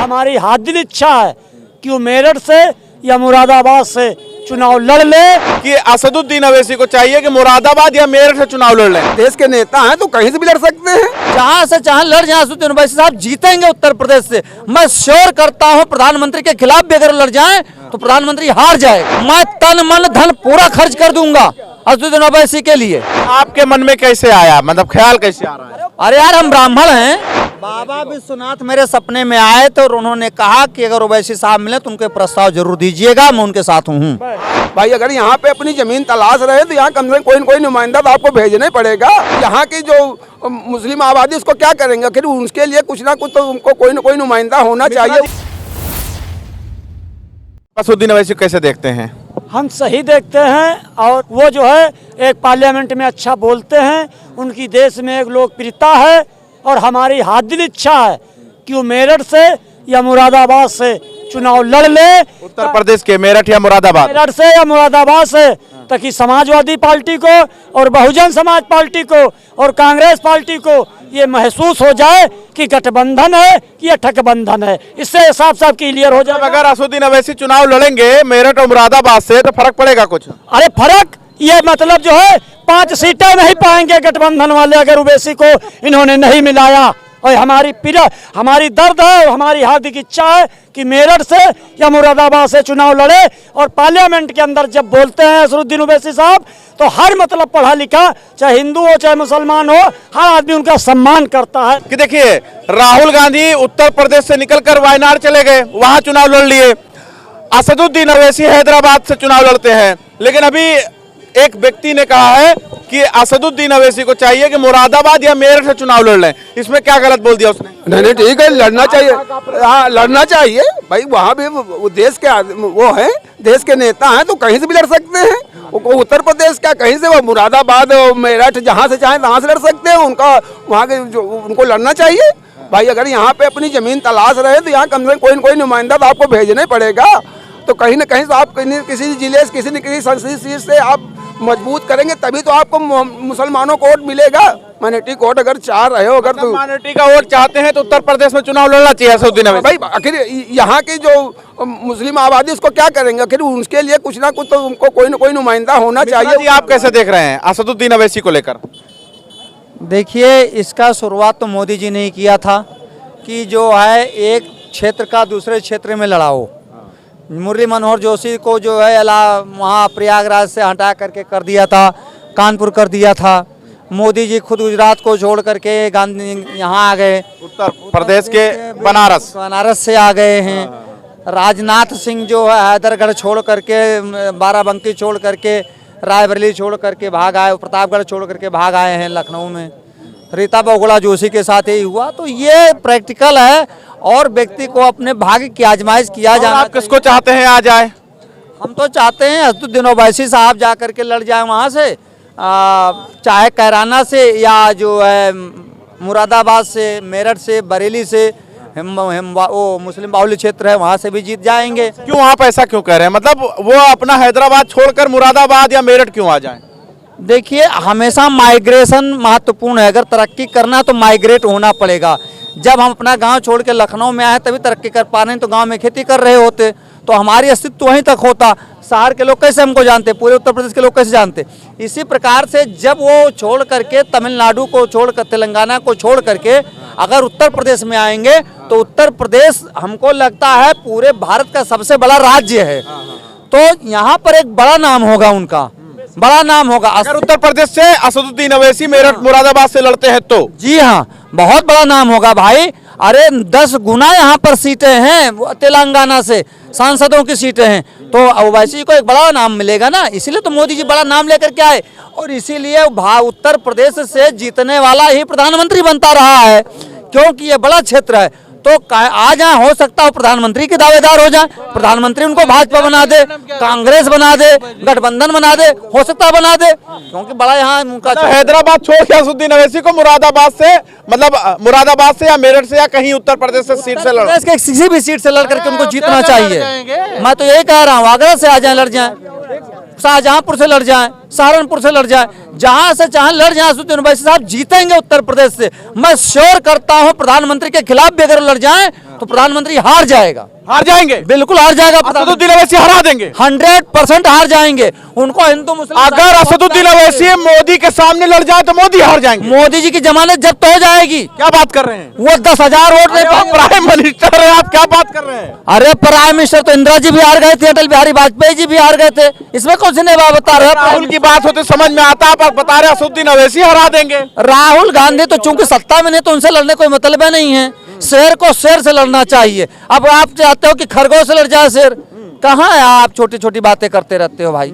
हमारी हादिल इच्छा है कि वो मेरठ से या मुरादाबाद से चुनाव लड़ ले। कि असदुद्दीन अवैसी को चाहिए कि मुरादाबाद या मेरठ से चुनाव लड़ लें। देश के नेता हैं तो कहीं से भी लड़ सकते हैं, जहां से चाहे लड़ जाए। असदुद्दीन ओवैसी साहब जीतेंगे उत्तर प्रदेश से। मैं श्योर करता हूं प्रधानमंत्री के खिलाफ भी अगर लड़ जाए तो प्रधानमंत्री हार जाए। मैं तन मन धन पूरा खर्च कर दूंगा असदुद्दीन ओवैसी के लिए। आपके मन में कैसे आया, मतलब ख्याल कैसे आ रहा है? अरे यार हम ब्राह्मण हैं। बाबा विश्वनाथ मेरे सपने में आए तो उन्होंने कहा कि अगर ओवैसी साहब मिले तो उनके प्रस्ताव जरूर दीजिएगा, मैं उनके साथ हूँ। भाई अगर यहाँ पे अपनी जमीन तलाश रहे तो यहाँ कम से कम कोई न कोई नुमाइंदा तो आपको भेजना ही पड़ेगा। यहाँ की जो मुस्लिम आबादी उसको क्या करेंगे, फिर उसके लिए कुछ ना कुछ तो उनको कोई न कोई नुमाइंदा होना चाहिए। असदुद्दीन अवैसी कैसे देखते हैं? हम सही देखते हैं और वो जो है एक पार्लियामेंट में अच्छा बोलते हैं, उनकी देश में एक लोकप्रियता है और हमारी हादिल इच्छा है कि वो मेरठ से या मुरादाबाद से चुनाव लड़ ले। उत्तर प्रदेश के मेरठ या मुरादाबाद? मेरठ से या मुरादाबाद से, ताकि समाजवादी पार्टी को और बहुजन समाज पार्टी को और कांग्रेस पार्टी को ये महसूस हो जाए कि गठबंधन है कि ये ठगबंधन है। इससे साफ साफ क्लियर हो जाए। अगर असदुद्दीन अवैसी चुनाव लड़ेंगे मेरठ और मुरादाबाद से तो फर्क पड़ेगा कुछ? अरे फर्क ये मतलब जो है 5 सीटें नहीं पाएंगे गठबंधन वाले अगर ओवैसी को इन्होंने नहीं मिलाया। और हमारी पीड़ा, हमारी दर्द है और हमारी हार्दिक इच्छा है कि मेरठ से या मुरादाबाद से चुनाव लड़े। और पार्लियामेंट के अंदर जब बोलते हैं असदुद्दीन ओवैसी साहब तो हर मतलब पढ़ा लिखा, चाहे हिंदू हो चाहे मुसलमान हो, हर आदमी उनका सम्मान करता है। कि देखिए राहुल गांधी उत्तर प्रदेश से निकलकर वायनाड चले गए, वहां चुनाव लड़ लिए। असदुद्दीन अवैसी हैदराबाद से चुनाव लड़ते हैं, लेकिन अभी एक व्यक्ति ने कहा है कि असदुद्दीन अवैसी को चाहिए कि मुरादाबाद या मेरठ से चुनाव लड़ लें। इसमें क्या गलत बोल दिया उसने? नहीं ठीक है, लड़ना चाहिए। हाँ लड़ना चाहिए भाई, वहाँ भी वो देश के वो हैं, देश के नेता हैं तो कहीं से भी लड़ सकते हैं। वो उत्तर प्रदेश क्या कहीं से, वो मुरादाबाद मेरठ जहाँ से चाहें तहाँ से लड़ सकते हैं। उनका वहाँ के जो उनको लड़ना चाहिए। भाई अगर यहाँ पे अपनी जमीन तलाश रहे तो यहाँ कम से कम कोई न कोई नुमाइंदा तो आपको भेजना ही पड़ेगा। तो कहीं ना कहीं तो आप किसी जिले से किसी न किसी संसदीय सीट से आप मजबूत करेंगे तभी तो आपको मुसलमानों को वोट मिलेगा। माइनॉरिटी को वोट अगर चाह रहे हो, अगर तो माइनॉरिटी का वोट चाहते हैं तो उत्तर प्रदेश में चुनाव लड़ना चाहिए असदुद्दीन अवैसी। भाई आखिर यहाँ की जो मुस्लिम आबादी उसको क्या करेंगे, फिर उसके लिए कुछ ना कुछ तो उनको कोई न कोई नुमाइंदा होना चाहिए। आप कैसे देख रहे हैं असदुद्दीन अवैसी को लेकर? देखिए इसका शुरुआत तो मोदी जी ने ही किया था कि जो है एक क्षेत्र का दूसरे क्षेत्र में लड़ाओ। मुरली मनोहर जोशी को जो है वहाँ प्रयागराज से हटा करके कर दिया था, कानपुर कर दिया था। मोदी जी खुद गुजरात को छोड़ करके गांधी यहाँ आ गए, उत्तर प्रदेश के बनारस से आ गए हैं। राजनाथ सिंह जो है हैदरगढ़ छोड़ करके, बाराबंकी छोड़ करके, रायबरेली छोड़ करके भाग आए, प्रतापगढ़ छोड़ करके भाग आए हैं लखनऊ में। रीता बहुगुणा जोशी के साथ ही हुआ। तो ये प्रैक्टिकल है और व्यक्ति को अपने भाग्य की आजमाइश किया जाना। आप किसको चाहते हैं आ जाए? हम तो चाहते हैं असदुद्दीन ओवैसी साहब जा करके लड़ जाए वहाँ से, चाहे कैराना से या जो है मुरादाबाद से, मेरठ से, बरेली से, वो मुस्लिम बाहुल्य क्षेत्र है वहाँ से भी जीत जाएंगे। क्यों आप ऐसा क्यों कह रहे हैं? मतलब वो अपना हैदराबाद छोड़कर मुरादाबाद या मेरठ क्यों आ जाएं? देखिए हमेशा माइग्रेशन महत्वपूर्ण है। अगर तरक्की करना तो माइग्रेट होना पड़ेगा। जब हम अपना गांव छोड़ के लखनऊ में आए तभी तरक्की कर पा रहे हैं, तो गांव में खेती कर रहे होते तो हमारी अस्तित्व वहीं तक होता। शहर के लोग कैसे हमको जानते, पूरे उत्तर प्रदेश के लोग कैसे जानते? इसी प्रकार से जब वो छोड़ करके तमिलनाडु को छोड़कर, तेलंगाना को छोड़ करके अगर उत्तर प्रदेश में आएंगे तो उत्तर प्रदेश हमको लगता है पूरे भारत का सबसे बड़ा राज्य है। तो यहाँ पर एक बड़ा नाम होगा, उनका बड़ा नाम होगा। अगर उत्तर प्रदेश से असदुद्दीन अवैसी मेरठ मुरादाबाद से लड़ते हैं तो? जी हाँ, बहुत बड़ा नाम होगा भाई। अरे 10 गुना यहाँ पर सीटें हैं तेलंगाना से, सांसदों की सीटें हैं, तो ओवैसी को एक बड़ा नाम मिलेगा ना। इसीलिए तो मोदी जी बड़ा नाम लेकर के आए और इसीलिए उत्तर प्रदेश से जीतने वाला ही प्रधानमंत्री बनता रहा है, क्योंकि ये बड़ा क्षेत्र है। तो आ जाए, हो सकता है प्रधानमंत्री के दावेदार हो जाए, प्रधानमंत्री उनको भाजपा बना दे, कांग्रेस बना दे, गठबंधन बना दे, हो सकता है बना दे, क्योंकि बड़ा यहाँ उनका हैदराबाद छोड़ के असदुद्दीन अवैसी को मुरादाबाद से, मतलब मुरादाबाद से या मेरठ से या कहीं उत्तर प्रदेश से सीट से लड़, किसी भी सीट से लड़ करके उनको जीतना चाहिए। मैं तो यही कह रहा हूँ, आगरा से आ जाए लड़ जाए, शाहजहांपुर से लड़ जाए, सहारनपुर से लड़ जाए, जहां से चाहे लड़ जाए। असदुद्दीन ओवैसी साहब जीतेंगे उत्तर प्रदेश से। मैं श्योर करता हूं प्रधानमंत्री के खिलाफ भी अगर लड़ जाए तो प्रधानमंत्री हार जाएगा, हार जाएंगे। बिल्कुल हार जाएगा। असदुद्दीन ओवैसी हरा देंगे, 100% हार जाएंगे। उनको हिंदू मुस्लिम अगर असदुद्दीन ओवैसी मोदी के सामने लड़ जाए तो मोदी हार जाएंगे। मोदी जी की जमानत जब्त हो जाएगी। क्या बात कर रहे हैं? वो 10,000 वोट नहीं पाएंगे। प्राइम मिनिस्टर है, आप क्या बात कर रहे हैं? अरे प्राइम मिनिस्टर तो इंदिरा जी भी हार गए थे, अटल बिहारी वाजपेयी जी भी हार गए थे, इसमें कुछ नहीं बता रहे। राहुल की बात होती समझ में आता, आप बता रहे असदुद्दीन ओवैसी हरा देंगे। राहुल गांधी तो चूंकि सत्ता में नहीं, तो उनसे लड़ने कोई मतलब ही नहीं है। शेर को शेर से लड़ना चाहिए। अब आप चाहते हो कि खरगोश से लड़ जाए शेर? कहाँ है? आप छोटी छोटी बातें करते रहते हो भाई।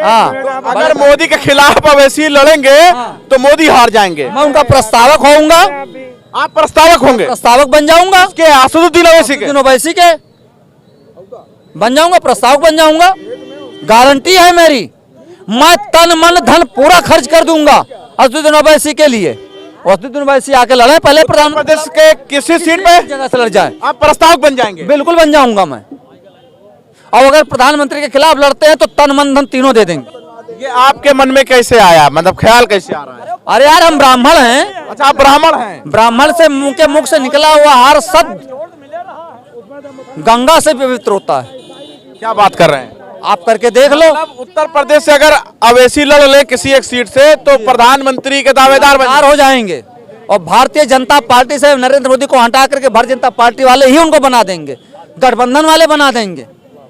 हाँ, अगर मोदी के खिलाफ ओवैसी लड़ेंगे तो मोदी हार जाएंगे। मैं उनका प्रस्तावक होऊंगा, आप प्रस्तावक होंगे? प्रस्तावक बन जाऊंगा के असदुद्दीन ओवैसी के? ओवैसी के बन जाऊंगा, प्रस्तावक बन जाऊंगा, गारंटी है मेरी। मैं तन मन धन पूरा खर्च कर दूंगा असदुद्दीन ओवैसी के लिए। असदुद्दीन ओवैसी आके लड़े पहले प्रधानमंत्री प्रदेश के किसी सीट पे जगह से लड़ जाए, आप प्रस्तावक बन जाएंगे? बिल्कुल बन जाऊंगा मैं। और अगर प्रधानमंत्री के खिलाफ लड़ते हैं तो तन मन धन तीनों दे देंगे। ये आपके मन में कैसे आया, मतलब ख्याल कैसे आ रहा है? अरे यार, हम ब्राह्मण हैं। अच्छा, आप ब्राह्मण हैं? ब्राह्मण से मुंह के मुख से निकला हुआ हर शब्द गंगा से पवित्र होता है। क्या बात कर रहे हैं? आप करके देख लो। मतलब उत्तर प्रदेश से अगर ओवैसी लड़ ले किसी एक सीट से तो प्रधानमंत्री के दावेदार बन हो जाएंगे। और भारतीय जनता पार्टी से नरेंद्र मोदी को हटा करके भारतीय जनता पार्टी वाले ही उनको बना देंगे, गठबंधन वाले बना देंगे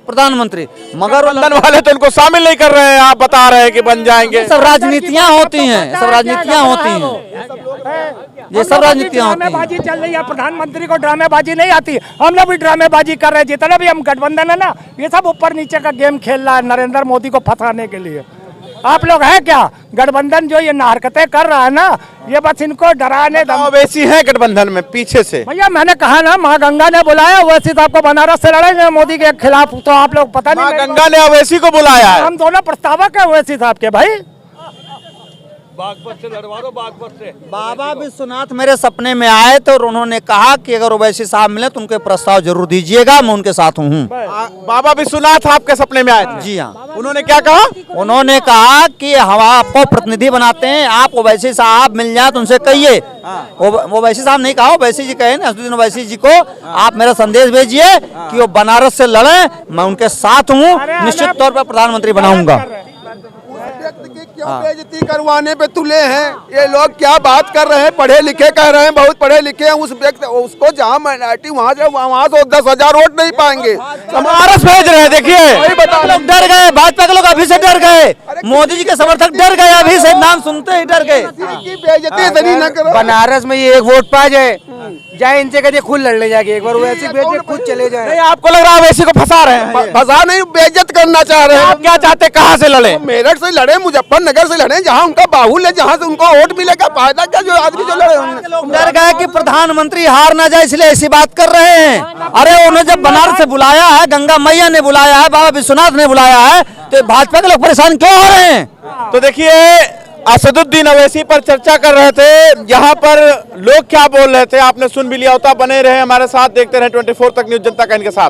प्रधानमंत्री। मगर गठबंधन वाले तो उनको शामिल नहीं कर रहे हैं, आप बता रहे हैं कि बन जाएंगे। सब राजनीतियां होती हैं, सब राजनीतियां होती हैं, ये सब राजनीतियां होती हैं। ड्रामेबाजी चल रही है, प्रधानमंत्री को ड्रामेबाजी नहीं आती। हम लोग भी ड्रामेबाजी कर रहे हैं, जितना भी हम गठबंधन है ना, ये सब ऊपर नीचे का गेम खेल रहा है नरेंद्र मोदी को फंसाने के लिए। आप लोग हैं क्या? गठबंधन जो ये हरकतें कर रहा है ना, ये बस इनको डराने ओवैसी है गठबंधन में पीछे से। भैया मैंने कहा ना, माँ गंगा ने बुलाया ओवैसी साहब को बनारस से लड़ेंगे मोदी के खिलाफ, तो आप लोग पता नहीं। माँ गंगा ने ओवैसी को बुलाया है। हम दोनों प्रस्तावक है ओवैसी साहब के भाई। बागपत से लड़वा दो, बागपत से। बाबा विश्वनाथ मेरे सपने में आए थे और उन्होंने कहा कि अगर ओवैसी साहब मिले तो उनके प्रस्ताव जरूर दीजिएगा, मैं उनके साथ हूँ। बाबा विश्वनाथ आपके सपने में आए थे? जी हाँ। उन्होंने क्या कहा? उन्होंने कहा कि हम आपको प्रतिनिधि बनाते हैं, आप ओवैसी साहब मिल जाए तो उनसे कहिए। ओवैसी साहब नहीं कहा, ओवैसी जी कहे ना, असदुद्दीन ओवैसी जी को आप मेरा संदेश भेजिए कि वो बनारस से लड़े, मैं उनके साथ हूँ, निश्चित तौर पर प्रधानमंत्री बनाऊंगा। व्यक्ति की क्यों बेइज्जती करवाने पे तुले हैं ये लोग? क्या बात कर रहे हैं? पढ़े लिखे कह रहे हैं, बहुत पढ़े लिखे हैं। उस व्यक्ति उसको जहाँ माइनॉरिटी वहाँ से 10,000 वोट नहीं पाएंगे। बनारस भेज रहे हैं, देखिए वही बता लोग डर गए, भाजपा के लोग अभी से डर गए, मोदी जी के समर्थक डर गए, अभी से नाम सुनते ही डर गए। की बेइज्जती इतनी न करो। बनारस में ये एक वोट पा जाए इनसे कहिए खुद लड़ ले जाके एक बार, वैसे बेच खुद चले जाए। नहीं, आपको लग रहा है ओवैसी को फंसा रहे हैं? फंसा नहीं, बेइज्जत करना चाह रहे हैं। आप क्या चाहते, कहाँ से लड़े? मेरठ से लड़े, मुजफ्फरनगर से लड़े, जहाँ उनका बाहुल्य, जहाँ से उनको वोट मिलेगा, फायदा क्या जो आदमी जो लड़े होंगे। लोग डर गए कि प्रधानमंत्री हार ना जाए, इसलिए ऐसी बात कर रहे हैं। अरे उन्हें जब बनारस से बुलाया है, गंगा मैया ने बुलाया है, बाबा विश्वनाथ ने बुलाया है, तो भाजपा के लोग परेशान क्यों हो रहे हैं? तो देखिए, असदुद्दीन ओवैसी पर चर्चा कर रहे थे, यहाँ पर लोग क्या बोल रहे थे आपने सुन भी लिया होता। बने रहे हमारे साथ, देखते रहे 24 तक न्यूज़, जनता का इनके साथ।